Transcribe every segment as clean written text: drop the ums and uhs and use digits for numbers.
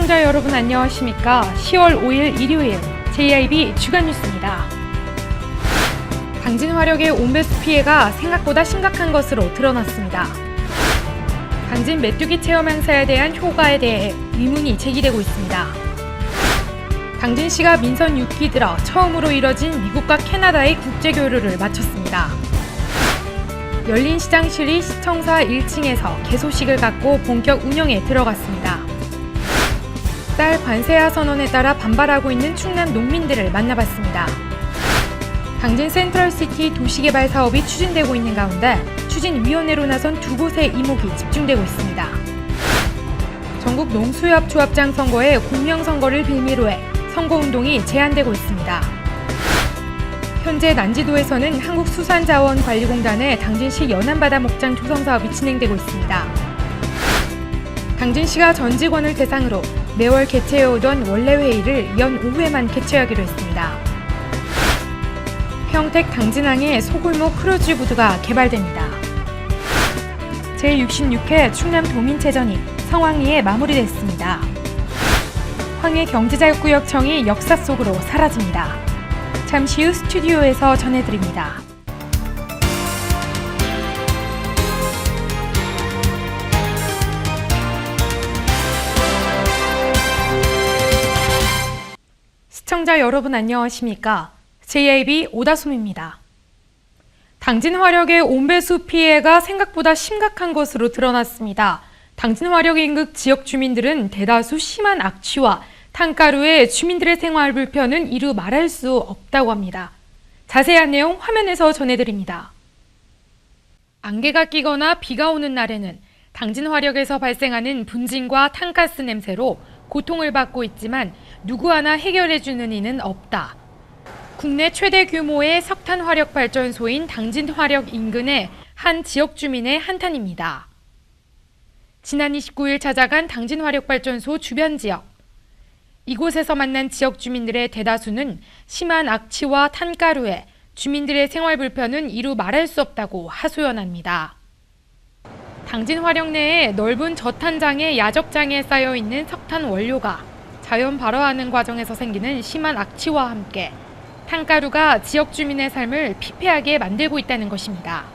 시청자 여러분 안녕하십니까? 10월 5일 일요일 JIB 주간 뉴스입니다. 당진 화력의 온배수 피해가 생각보다 심각한 것으로 드러났습니다. 당진 메뚜기 체험 행사에 대한 효과에 대해 의문이 제기되고 있습니다. 당진시가 민선 6기 들어 처음으로 이뤄진 미국과 캐나다의 국제교류를 마쳤습니다. 열린시장실이 시청사 1층에서 개소식을 갖고 본격 운영에 들어갔습니다. 쌀 관세화 선언에 따라 반발하고 있는 충남 농민들을 만나봤습니다. 당진 센트럴시티 도시개발 사업이 추진되고 있는 가운데 추진위원회로 나선 두 곳의 이목이 집중되고 있습니다. 전국 농수협조합장 선거에 공명선거를 빌미로 해 선거운동이 제한되고 있습니다. 현재 난지도에서는 한국수산자원관리공단의 당진시 연안바다 목장 조성 사업이 진행되고 있습니다. 당진시가 전 직원을 대상으로 매월 개최해오던 원래 회의를 연 5회만 개최하기로 했습니다. 평택 당진항에 소골목 크루즈 부두가 개발됩니다. 제66회 충남 도민체전이 성황리에 마무리됐습니다. 황해경제자유구역청이 역사 속으로 사라집니다. 잠시 후 스튜디오에서 전해드립니다. 시청자 여러분 안녕하십니까? JIB 오다솜입니다. 당진 화력의 온배수 피해가 생각보다 심각한 것으로 드러났습니다. 당진 화력 인근 지역 주민들은 대다수 심한 악취와 탄가루에 주민들의 생활 불편은 이루 말할 수 없다고 합니다. 자세한 내용 화면에서 전해드립니다. 안개가 끼거나 비가 오는 날에는 당진 화력에서 발생하는 분진과 탄가스 냄새로 고통을 받고 있지만 누구 하나 해결해주는 이는 없다. 국내 최대 규모의 석탄 화력 발전소인 당진 화력 인근의 한 지역 주민의 한탄입니다. 지난 29일 찾아간 당진 화력 발전소 주변 지역. 이곳에서 만난 지역 주민들의 대다수는 심한 악취와 탄가루에 주민들의 생활 불편은 이루 말할 수 없다고 하소연합니다. 당진 화력 내에 넓은 저탄장의 야적장에 쌓여있는 석탄 원료가 자연 발화하는 과정에서 생기는 심한 악취와 함께 탄가루가 지역 주민의 삶을 피폐하게 만들고 있다는 것입니다.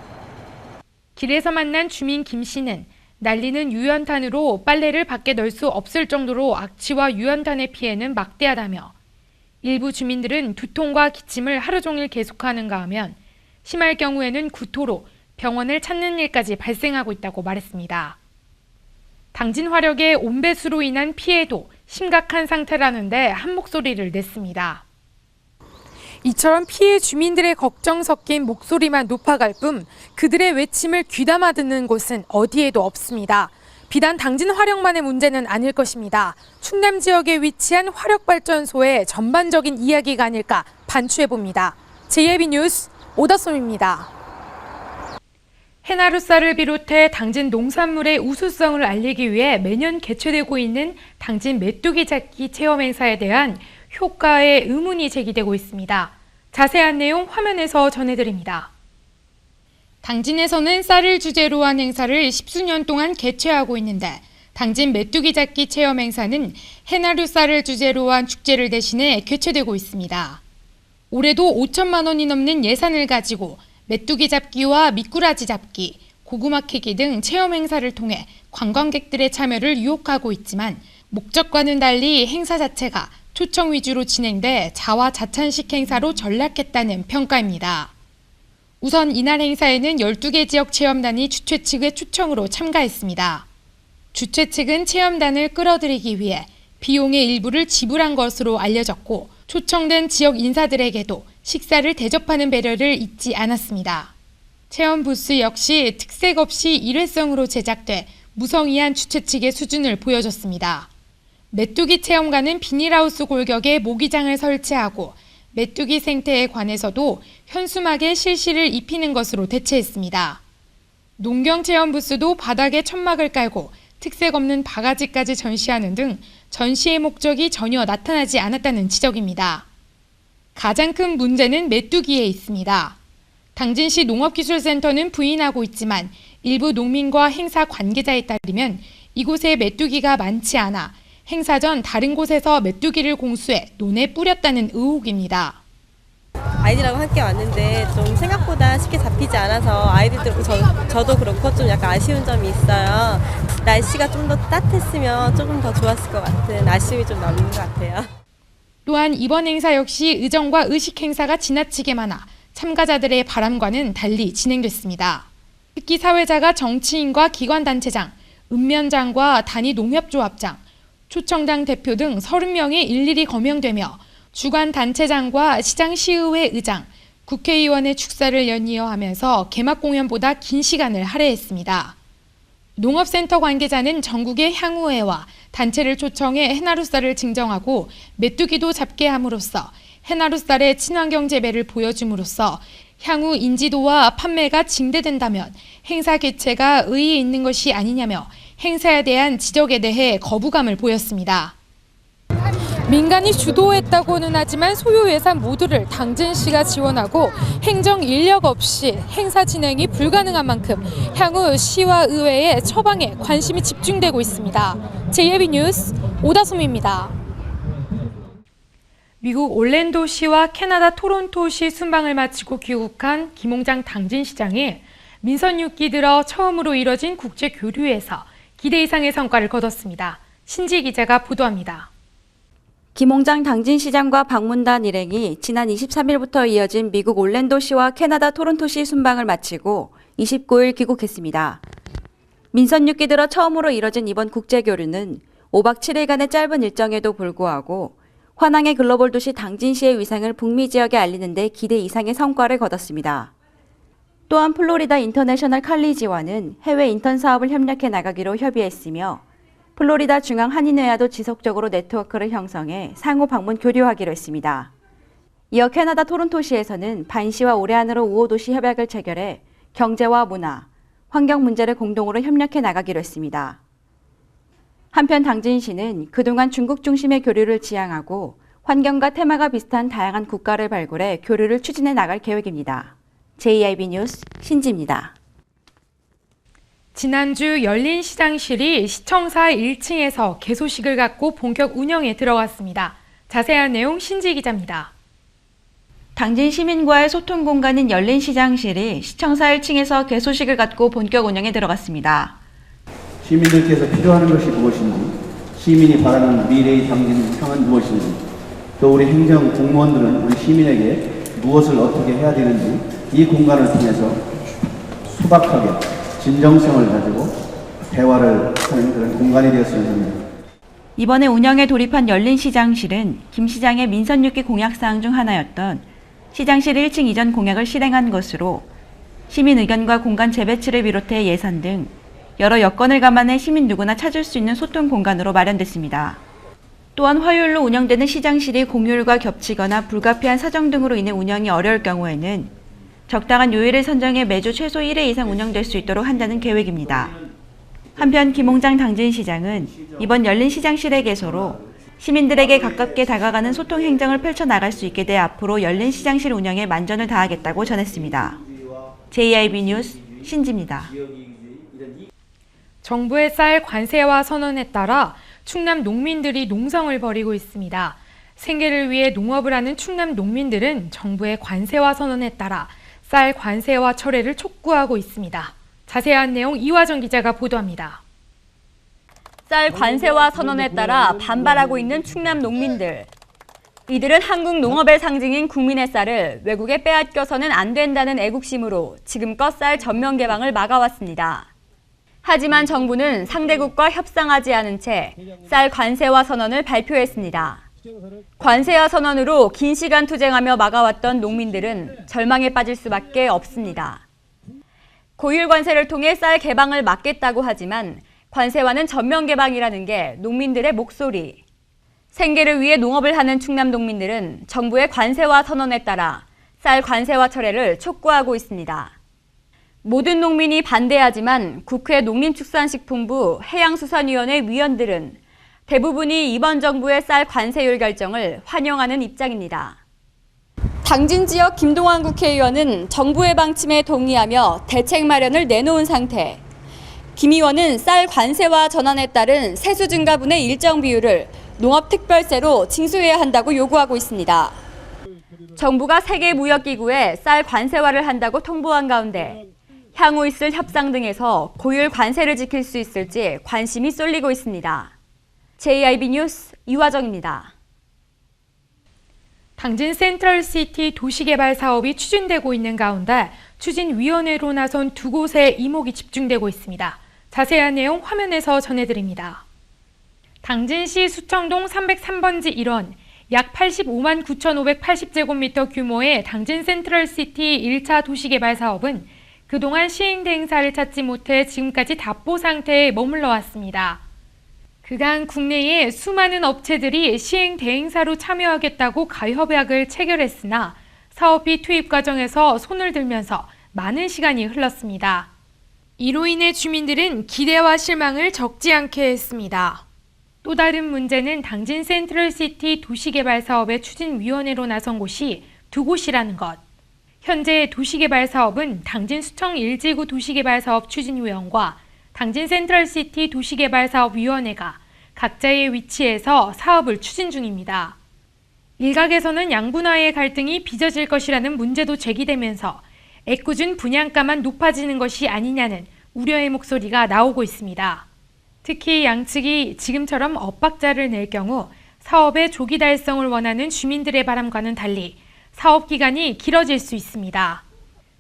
길에서 만난 주민 김 씨는 날리는 유연탄으로 빨래를 밖에 널 수 없을 정도로 악취와 유연탄의 피해는 막대하다며 일부 주민들은 두통과 기침을 하루 종일 계속하는가 하면 심할 경우에는 구토로 병원을 찾는 일까지 발생하고 있다고 말했습니다. 당진 화력의 온배수로 인한 피해도 심각한 상태라는데 한 목소리를 냈습니다. 이처럼 피해 주민들의 걱정 섞인 목소리만 높아갈 뿐 그들의 외침을 귀담아 듣는 곳은 어디에도 없습니다. 비단 당진 화력만의 문제는 아닐 것입니다. 충남 지역에 위치한 화력발전소의 전반적인 이야기가 아닐까 반추해봅니다. JIB 뉴스 오다솜입니다. 해나루쌀을 비롯해 당진 농산물의 우수성을 알리기 위해 매년 개최되고 있는 당진 메뚜기 잡기 체험 행사에 대한 효과에 의문이 제기되고 있습니다. 자세한 내용 화면에서 전해드립니다. 당진에서는 쌀을 주제로 한 행사를 10수년 동안 개최하고 있는데 당진 메뚜기 잡기 체험 행사는 해나루 쌀을 주제로 한 축제를 대신해 개최되고 있습니다. 올해도 5천만 원이 넘는 예산을 가지고 메뚜기 잡기와 미꾸라지 잡기, 고구마 캐기 등 체험 행사를 통해 관광객들의 참여를 유혹하고 있지만 목적과는 달리 행사 자체가 초청 위주로 진행돼 자화자찬식 행사로 전락했다는 평가입니다. 우선 이날 행사에는 12개 지역 체험단이 주최 측의 초청으로 참가했습니다. 주최 측은 체험단을 끌어들이기 위해 비용의 일부를 지불한 것으로 알려졌고 초청된 지역 인사들에게도 식사를 대접하는 배려를 잊지 않았습니다. 체험 부스 역시 특색 없이 일회성으로 제작돼 무성의한 주최 측의 수준을 보여줬습니다. 메뚜기 체험관은 비닐하우스 골격에 모기장을 설치하고 메뚜기 생태에 관해서도 현수막에 실시를 입히는 것으로 대체했습니다. 농경 체험 부스도 바닥에 천막을 깔고 특색 없는 바가지까지 전시하는 등 전시의 목적이 전혀 나타나지 않았다는 지적입니다. 가장 큰 문제는 메뚜기에 있습니다. 당진시 농업기술센터는 부인하고 있지만 일부 농민과 행사 관계자에 따르면 이곳에 메뚜기가 많지 않아 행사 전 다른 곳에서 메뚜기를 공수해 논에 뿌렸다는 의혹입니다. 아이들하고 함께 왔는데 좀 생각보다 쉽게 잡히지 않아서 아이들도 저도 그렇고 좀 약간 아쉬운 점이 있어요. 날씨가 좀 더 따뜻했으면 조금 더 좋았을 것 같은 아쉬움이 좀 남는 것 같아요. 또한 이번 행사 역시 의정과 의식 행사가 지나치게 많아 참가자들의 바람과는 달리 진행됐습니다. 특히 사회자가 정치인과 기관단체장, 읍면장과 단위 농협조합장, 초청장 대표 등 30명이 일일이 거명되며 주관단체장과 시장시의회 의장, 국회의원의 축사를 연이어 하면서 개막 공연보다 긴 시간을 할애했습니다. 농업센터 관계자는 전국의 향후회와 단체를 초청해 해나루쌀을 증정하고 메뚜기도 잡게 함으로써 해나루쌀의 친환경 재배를 보여줌으로써 향후 인지도와 판매가 증대된다면 행사 개최가 의의 있는 것이 아니냐며 행사에 대한 지적에 대해 거부감을 보였습니다. 민간이 주도했다고는 하지만 소요 예산 모두를 당진시가 지원하고 행정 인력 없이 행사 진행이 불가능한 만큼 향후 시와 의회의 처방에 관심이 집중되고 있습니다. JYP 뉴스 오다솜입니다. 미국 올랜도시와 캐나다 토론토시 순방을 마치고 귀국한 김홍장 당진시장이 민선 6기 들어 처음으로 이뤄진 국제 교류에서 기대 이상의 성과를 거뒀습니다. 신지 기자가 보도합니다. 김홍장 당진시장과 방문단 일행이 지난 23일부터 이어진 미국 올랜도시와 캐나다 토론토시 순방을 마치고 29일 귀국했습니다. 민선 6기 들어 처음으로 이뤄진 이번 국제교류는 5박 7일간의 짧은 일정에도 불구하고 환항의 글로벌 도시 당진시의 위상을 북미 지역에 알리는 데 기대 이상의 성과를 거뒀습니다. 또한 플로리다 인터내셔널 칼리지와는 해외 인턴 사업을 협력해 나가기로 협의했으며 플로리다 중앙 한인회와도 지속적으로 네트워크를 형성해 상호 방문 교류하기로 했습니다. 이어 캐나다 토론토시에서는 반시와 올해 안으로 우호도시 협약을 체결해 경제와 문화, 환경 문제를 공동으로 협력해 나가기로 했습니다. 한편 당진시는 그동안 중국 중심의 교류를 지향하고 환경과 테마가 비슷한 다양한 국가를 발굴해 교류를 추진해 나갈 계획입니다. JYP 뉴스 신지입니다. 지난주 열린시장실이 시청사 1층에서 개소식을 갖고 본격 운영에 들어갔습니다. 자세한 내용 신지 기자입니다. 당진 시민과의 소통 공간인 열린시장실이 시청사 1층에서 개소식을 갖고 본격 운영에 들어갔습니다. 시민들께서 필요하는 것이 무엇인지, 시민이 바라는 미래의 당진상은 무엇인지, 또 우리 행정 공무원들은 우리 시민에게 무엇을 어떻게 해야 되는지 이 공간을 통해서 소박하게 진정성을 가지고 대화를 하는 그런 공간이 되었으면 합니다. 이번에 운영에 돌입한 열린시장실은 김 시장의 민선 6기 공약사항 중 하나였던 시장실 1층 이전 공약을 실행한 것으로 시민 의견과 공간 재배치를 비롯해 예산 등 여러 여건을 감안해 시민 누구나 찾을 수 있는 소통 공간으로 마련됐습니다. 또한 화요일로 운영되는 시장실이 공휴일과 겹치거나 불가피한 사정 등으로 인해 운영이 어려울 경우에는 적당한 요일을 선정해 매주 최소 1회 이상 운영될 수 있도록 한다는 계획입니다. 한편 김홍장 당진시장은 이번 열린시장실의 개소로 시민들에게 가깝게 다가가는 소통 행정을 펼쳐나갈 수 있게 돼 앞으로 열린시장실 운영에 만전을 다하겠다고 전했습니다. JYP 뉴스 신지입니다. 정부의 쌀 관세와 선언에 따라 충남 농민들이 농성을 벌이고 있습니다. 생계를 위해 농업을 하는 충남 농민들은 정부의 관세와 선언에 따라 쌀 관세와 철회를 촉구하고 있습니다. 자세한 내용 이화정 기자가 보도합니다. 쌀 관세와 선언에 따라 반발하고 있는 충남 농민들. 이들은 한국 농업의 상징인 국민의 쌀을 외국에 빼앗겨서는 안 된다는 애국심으로 지금껏 쌀 전면 개방을 막아왔습니다. 하지만 정부는 상대국과 협상하지 않은 채 쌀 관세와 선언을 발표했습니다. 관세와 선언으로 긴 시간 투쟁하며 막아왔던 농민들은 절망에 빠질 수밖에 없습니다. 고율 관세를 통해 쌀 개방을 막겠다고 하지만 관세와는 전면 개방이라는 게 농민들의 목소리. 생계를 위해 농업을 하는 충남 농민들은 정부의 관세와 선언에 따라 쌀 관세와 철회를 촉구하고 있습니다. 모든 농민이 반대하지만 국회 농림축산식품부 해양수산위원회 위원들은 대부분이 이번 정부의 쌀 관세율 결정을 환영하는 입장입니다. 당진 지역 김동완 국회의원은 정부의 방침에 동의하며 대책 마련을 내놓은 상태. 김 의원은 쌀 관세와 전환에 따른 세수 증가분의 일정 비율을 농업특별세로 징수해야 한다고 요구하고 있습니다. 정부가 세계무역기구에 쌀 관세화를 한다고 통보한 가운데 향후 있을 협상 등에서 고율 관세를 지킬 수 있을지 관심이 쏠리고 있습니다. JIB 뉴스 이화정입니다. 당진 센트럴시티 도시개발 사업이 추진되고 있는 가운데 추진위원회로 나선 두 곳에 이목이 집중되고 있습니다. 자세한 내용 화면에서 전해드립니다. 당진시 수청동 303번지 1원, 약 85만 9,580제곱미터 규모의 당진 센트럴시티 1차 도시개발 사업은 그동안 시행 대행사를 찾지 못해 지금까지 답보 상태에 머물러 왔습니다. 그간 국내에 수많은 업체들이 시행 대행사로 참여하겠다고 가협약을 체결했으나 사업비 투입 과정에서 손을 들면서 많은 시간이 흘렀습니다. 이로 인해 주민들은 기대와 실망을 적지 않게 했습니다. 또 다른 문제는 당진 센트럴시티 도시개발 사업의 추진위원회로 나선 곳이 두 곳이라는 것. 현재 도시개발 사업은 당진 수청 1지구 도시개발사업 추진위원과 당진 센트럴시티 도시개발사업위원회가 각자의 위치에서 사업을 추진 중입니다. 일각에서는 양분화의 갈등이 빚어질 것이라는 문제도 제기되면서 애꿎은 분양가만 높아지는 것이 아니냐는 우려의 목소리가 나오고 있습니다. 특히 양측이 지금처럼 엇박자를 낼 경우 사업의 조기 달성을 원하는 주민들의 바람과는 달리 사업 기간이 길어질 수 있습니다.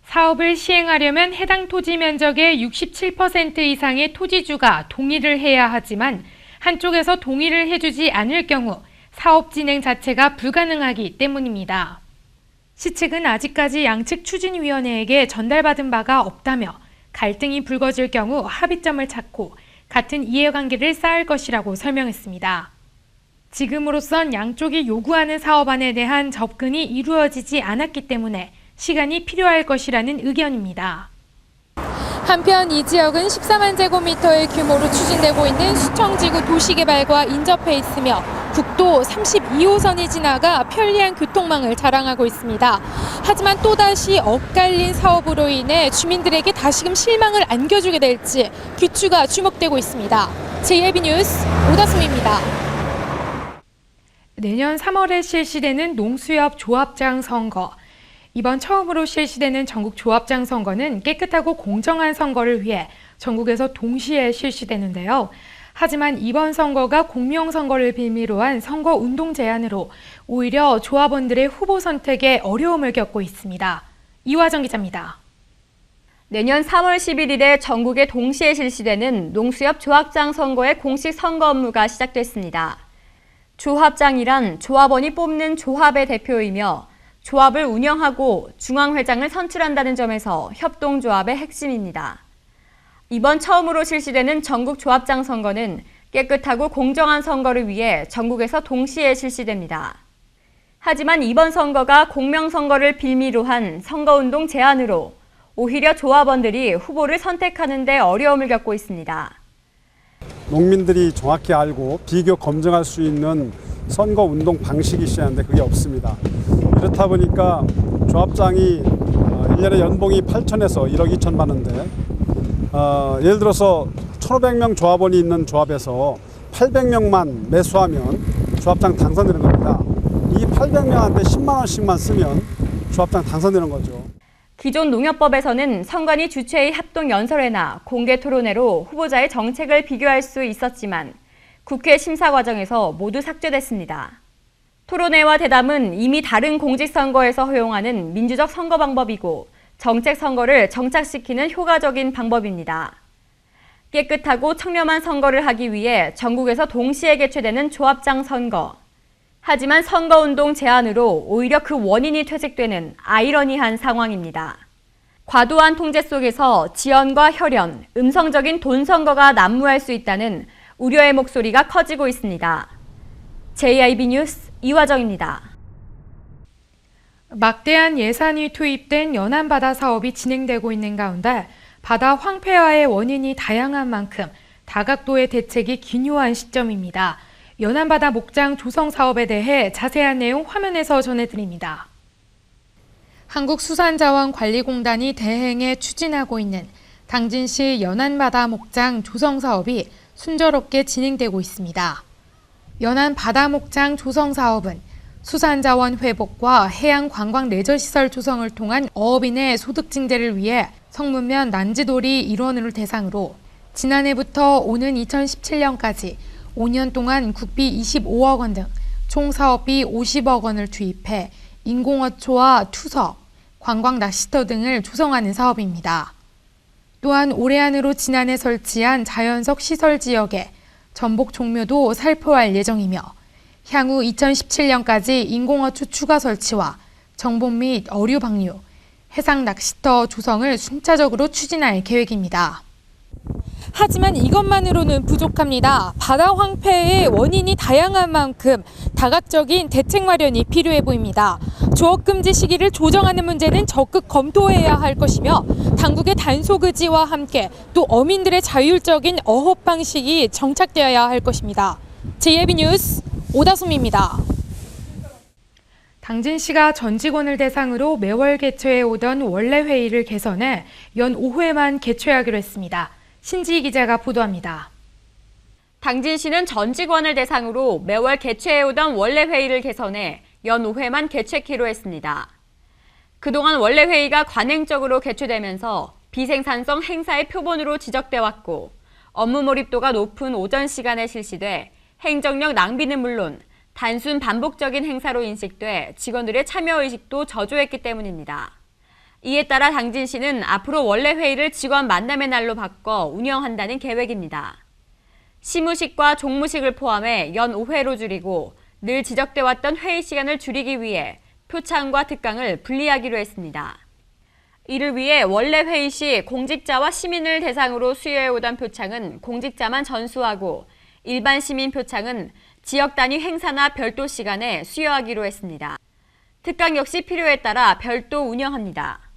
사업을 시행하려면 해당 토지 면적의 67% 이상의 토지주가 동의를 해야 하지만 한쪽에서 동의를 해주지 않을 경우 사업 진행 자체가 불가능하기 때문입니다. 시측은 아직까지 양측 추진위원회에게 전달받은 바가 없다며 갈등이 불거질 경우 합의점을 찾고 같은 이해관계를 쌓을 것이라고 설명했습니다. 지금으로선 양쪽이 요구하는 사업안에 대한 접근이 이루어지지 않았기 때문에 시간이 필요할 것이라는 의견입니다. 한편 이 지역은 14만 제곱미터의 규모로 추진되고 있는 수청지구 도시개발과 인접해 있으며 국도 32호선이 지나가 편리한 교통망을 자랑하고 있습니다. 하지만 또다시 엇갈린 사업으로 인해 주민들에게 다시금 실망을 안겨주게 될지 귀추가 주목되고 있습니다. JIB 뉴스 오다솜입니다. 내년 3월에 실시되는 농수협 조합장 선거. 이번 처음으로 실시되는 전국 조합장 선거는 깨끗하고 공정한 선거를 위해 전국에서 동시에 실시되는데요. 하지만 이번 선거가 공명선거를 빌미로 한 선거운동 제한으로 오히려 조합원들의 후보 선택에 어려움을 겪고 있습니다. 이화정 기자입니다. 내년 3월 11일에 전국에 동시에 실시되는 농수협 조합장 선거의 공식 선거 업무가 시작됐습니다. 조합장이란 조합원이 뽑는 조합의 대표이며 조합을 운영하고 중앙회장을 선출한다는 점에서 협동조합의 핵심입니다. 이번 처음으로 실시되는 전국 조합장 선거는 깨끗하고 공정한 선거를 위해 전국에서 동시에 실시됩니다. 하지만 이번 선거가 공명선거를 빌미로 한 선거운동 제한으로 오히려 조합원들이 후보를 선택하는 데 어려움을 겪고 있습니다. 농민들이 정확히 알고 비교 검증할 수 있는 선거운동 방식이 있었는데 그게 없습니다. 이렇다 보니까 조합장이 1년에 연봉이 8천에서 1억 2천만 원인데 예를 들어서 1,500명 조합원이 있는 조합에서 800명만 매수하면 조합장 당선되는 겁니다. 이 800명한테 10만 원씩만 쓰면 조합장 당선되는 거죠. 기존 농협법에서는 선관위 주최의 합동연설회나 공개토론회로 후보자의 정책을 비교할 수 있었지만 국회 심사 과정에서 모두 삭제됐습니다. 토론회와 대담은 이미 다른 공직선거에서 허용하는 민주적 선거 방법이고 정책 선거를 정착시키는 효과적인 방법입니다. 깨끗하고 청렴한 선거를 하기 위해 전국에서 동시에 개최되는 조합장 선거. 하지만 선거운동 제한으로 오히려 그 원인이 퇴색되는 아이러니한 상황입니다. 과도한 통제 속에서 지연과 혈연, 음성적인 돈 선거가 난무할 수 있다는 우려의 목소리가 커지고 있습니다. JIB 뉴스 이화정입니다. 막대한 예산이 투입된 연안바다 사업이 진행되고 있는 가운데 바다 황폐화의 원인이 다양한 만큼 다각도의 대책이 기묘한 시점입니다. 연안바다 목장 조성 사업에 대해 자세한 내용 화면에서 전해드립니다. 한국수산자원관리공단이 대행해 추진하고 있는 당진시 연안바다 목장 조성 사업이 순조롭게 진행되고 있습니다. 연안바다 목장 조성 사업은 수산자원 회복과 해양 관광 레저시설 조성을 통한 어업인의 소득 증대를 위해 성문면 난지도리 일원을 대상으로 지난해부터 오는 2017년까지 5년 동안 국비 25억 원 등 총 사업비 50억 원을 투입해 인공어초와 투석, 관광 낚시터 등을 조성하는 사업입니다. 또한 올해 안으로 지난해 설치한 자연석 시설 지역에 전복 종묘도 살포할 예정이며 향후 2017년까지 인공어초 추가 설치와 정복 및 어류 방류, 해상 낚시터 조성을 순차적으로 추진할 계획입니다. 하지만 이것만으로는 부족합니다. 바다 황폐의 원인이 다양한 만큼 다각적인 대책 마련이 필요해 보입니다. 조업 금지 시기를 조정하는 문제는 적극 검토해야 할 것이며 당국의 단속 의지와 함께 또 어민들의 자율적인 어업 방식이 정착되어야 할 것입니다. JYB 뉴스 오다솜입니다. 당진시가 전 직원을 대상으로 매월 개최해 오던 원래 회의를 개선해 연 5회만 개최하기로 했습니다. 신지희 기자가 보도합니다. 당진시는 전 직원을 대상으로 매월 개최해오던 원래 회의를 개선해 연 5회만 개최키로 했습니다. 그동안 원래 회의가 관행적으로 개최되면서 비생산성 행사의 표본으로 지적돼 왔고 업무 몰입도가 높은 오전 시간에 실시돼 행정력 낭비는 물론 단순 반복적인 행사로 인식돼 직원들의 참여의식도 저조했기 때문입니다. 이에 따라 당진시는 앞으로 원래 회의를 직원 만남의 날로 바꿔 운영한다는 계획입니다. 시무식과 종무식을 포함해 연 5회로 줄이고 늘 지적돼 왔던 회의 시간을 줄이기 위해 표창과 특강을 분리하기로 했습니다. 이를 위해 원래 회의 시 공직자와 시민을 대상으로 수여해오던 표창은 공직자만 전수하고 일반 시민 표창은 지역 단위 행사나 별도 시간에 수여하기로 했습니다. 특강 역시 필요에 따라 별도 운영합니다.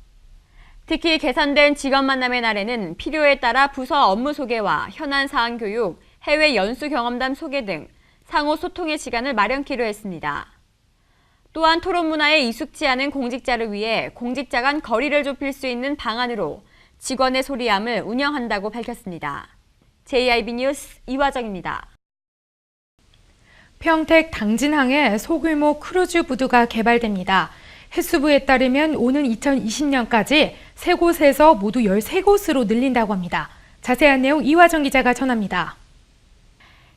특히 개선된 직원 만남의 날에는 필요에 따라 부서 업무 소개와 현안 사안 교육, 해외 연수 경험담 소개 등 상호 소통의 시간을 마련키로 했습니다. 또한 토론 문화에 익숙지 않은 공직자를 위해 공직자 간 거리를 좁힐 수 있는 방안으로 직원의 소리함을 운영한다고 밝혔습니다. JYB 뉴스 이화정입니다. 평택 당진항에 소규모 크루즈 부두가 개발됩니다. 해수부에 따르면 오는 2020년까지 세 곳에서 모두 13곳으로 늘린다고 합니다. 자세한 내용 이화정 기자가 전합니다.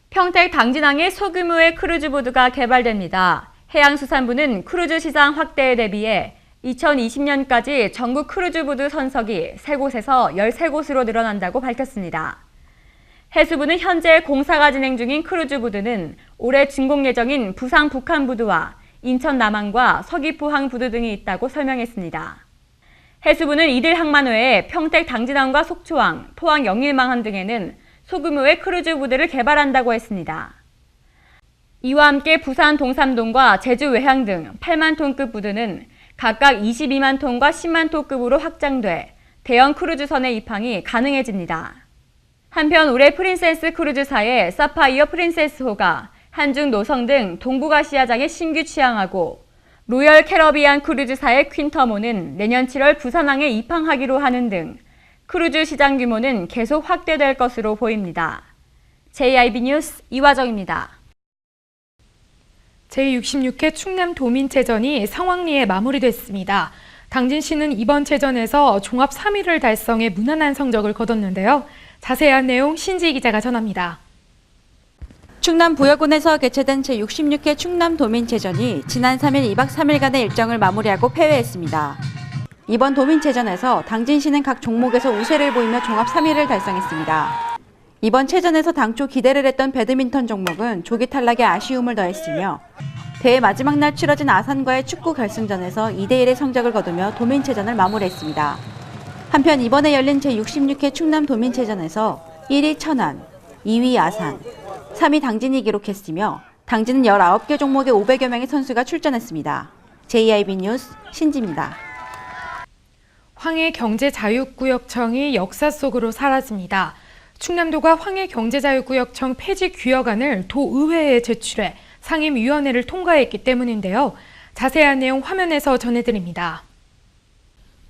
평택 당진항에 소규모의 크루즈 보드가 개발됩니다. 해양수산부는 크루즈 시장 확대에 대비해 2020년까지 전국 크루즈 보드 선석이 3곳에서 13곳으로 늘어난다고 밝혔습니다. 해수부는 현재 공사가 진행 중인 크루즈 보드는 올해 준공 예정인 부산 북한 부두와 인천 남항과 서귀포항 부두 등이 있다고 설명했습니다. 해수부는 이들 항만 외에 평택 당진항과 속초항, 포항 영일망항 등에는 소규모의 크루즈 부두를 개발한다고 했습니다. 이와 함께 부산 동삼동과 제주 외항 등 8만 톤급 부두는 각각 22만 톤과 10만 톤급으로 확장돼 대형 크루즈선의 입항이 가능해집니다. 한편 올해 프린세스 크루즈사의 사파이어 프린세스호가 한중 노성 등 동북아시아장에 신규 취항하고 로열 캐러비안 크루즈사의 퀸터모는 내년 7월 부산항에 입항하기로 하는 등 크루즈 시장 규모는 계속 확대될 것으로 보입니다. JYB 뉴스 이화정입니다. 제66회 충남도민체전이 성황리에 마무리됐습니다. 당진시는 이번 체전에서 종합 3위를 달성해 무난한 성적을 거뒀는데요. 자세한 내용 신지희 기자가 전합니다. 충남 부여군에서 개최된 제66회 충남도민체전이 지난 3일 2박 3일간의 일정을 마무리하고 패배했습니다. 이번 도민체전에서 당진시는 각 종목에서 우세를 보이며 종합 3위를 달성했습니다. 이번 체전에서 당초 기대를 했던 배드민턴 종목은 조기 탈락에 아쉬움을 더했으며 대회 마지막 날 치러진 아산과의 축구 결승전에서 2대1의 성적을 거두며 도민체전을 마무리했습니다. 한편 이번에 열린 제66회 충남도민체전에서 1위 천안, 2위 아산, 3위 당진이 기록했으며 당진은 19개 종목의 500여 명의 선수가 출전했습니다. JYB 뉴스 신지입니다. 황해경제자유구역청이 역사 속으로 사라집니다. 충남도가 황해경제자유구역청 폐지 규약안을 도의회에 제출해 상임위원회를 통과했기 때문인데요. 자세한 내용 화면에서 전해드립니다.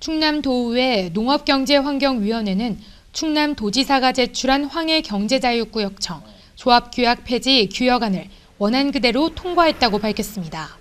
충남도의회 농업경제환경위원회는 충남도지사가 제출한 황해경제자유구역청 조합규약 폐지 규약안을 원안 그대로 통과했다고 밝혔습니다.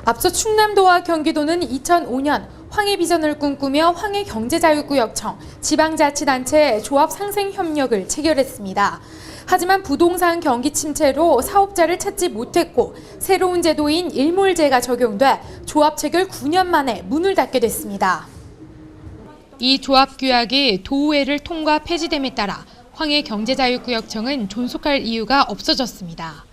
앞서 충남도와 경기도는 2005년 황해비전을 꿈꾸며 황해경제자유구역청, 지방자치단체 조합 상생 협력을 체결했습니다. 하지만 부동산 경기 침체로 사업자를 찾지 못했고 새로운 제도인 일몰제가 적용돼 조합 체결 9년 만에 문을 닫게 됐습니다. 이 조합 규약이 도의회를 통과 폐지됨에 따라 황해경제자유구역청은 존속할 이유가 없어졌습니다.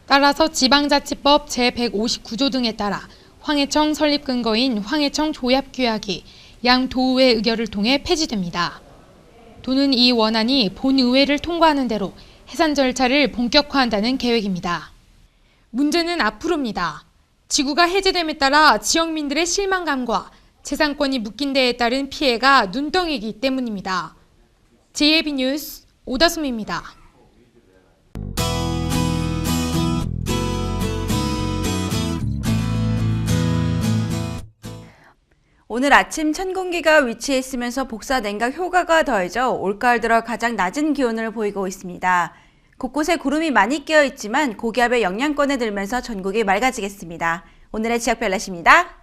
따라서 지방자치법 제159조 등에 따라 황해청 설립 근거인 황해청 조합규약이 양 도의회 의결을 통해 폐지됩니다. 도는 이 원안이 본의회를 통과하는 대로 해산 절차를 본격화한다는 계획입니다. 문제는 앞으로입니다. 지구가 해제됨에 따라 지역민들의 실망감과 재산권이 묶인 데에 따른 피해가 눈덩이이기 때문입니다. JAB 뉴스 오다솜입니다. 오늘 아침 찬 공기가 위치해 있으면서 복사 냉각 효과가 더해져 올가을 들어 가장 낮은 기온을 보이고 있습니다. 곳곳에 구름이 많이 끼어 있지만 고기압의 영향권에 들면서 전국이 맑아지겠습니다. 오늘의 지역별 날씨입니다.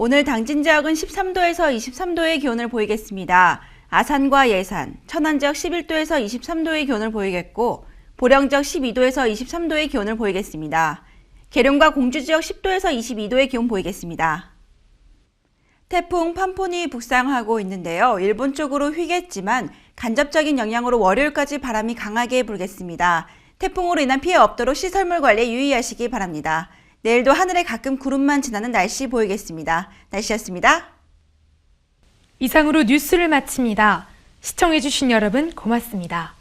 오늘 당진 지역은 13도에서 23도의 기온을 보이겠습니다. 아산과 예산, 천안 지역 11도에서 23도의 기온을 보이겠고 보령 지역 12도에서 23도의 기온을 보이겠습니다. 계룡과 공주 지역 10도에서 22도의 기온 보이겠습니다. 태풍 팜폰이 북상하고 있는데요. 일본 쪽으로 휘겠지만 간접적인 영향으로 월요일까지 바람이 강하게 불겠습니다. 태풍으로 인한 피해 없도록 시설물 관리에 유의하시기 바랍니다. 내일도 하늘에 가끔 구름만 지나는 날씨 보이겠습니다. 날씨였습니다. 이상으로 뉴스를 마칩니다. 시청해주신 여러분 고맙습니다.